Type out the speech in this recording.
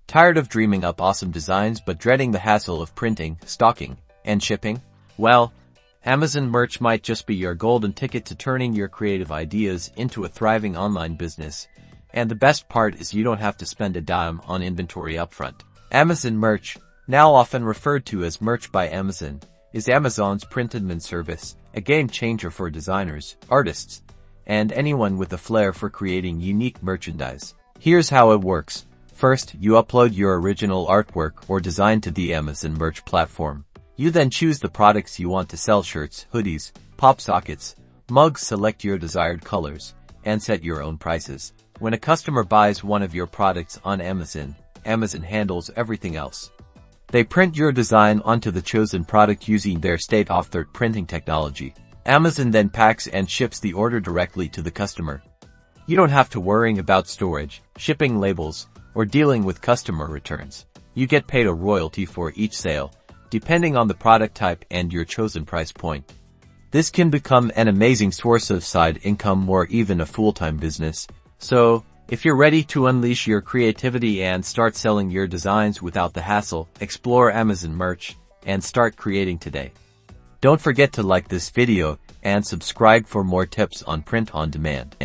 Tired of dreaming up awesome designs but dreading the hassle of printing, stocking, and shipping? Well, Amazon Merch might just be your golden ticket to turning your creative ideas into a thriving online business. And the best part is you don't have to spend a dime on inventory upfront. Amazon Merch, now often referred to as Merch by Amazon, is Amazon's print-on-demand service, a game-changer for designers, artists, and anyone with a flair for creating unique merchandise. Here's how it works. First, you upload your original artwork or design to the Amazon Merch platform. You then choose the products you want to sell: shirts, hoodies, pop sockets, mugs. Select your desired colors, and set your own prices. When a customer buys one of your products on Amazon, Amazon handles everything else. They print your design onto the chosen product using their state-of-the-art printing technology. Amazon then packs and ships the order directly to the customer. You don't have to worry about storage, shipping labels, or dealing with customer returns. You get paid a royalty for each sale, depending on the product type and your chosen price point. This can become an amazing source of side income or even a full-time business. So, if you're ready to unleash your creativity and start selling your designs without the hassle, explore Amazon Merch and start creating today. Don't forget to like this video and subscribe for more tips on print on demand.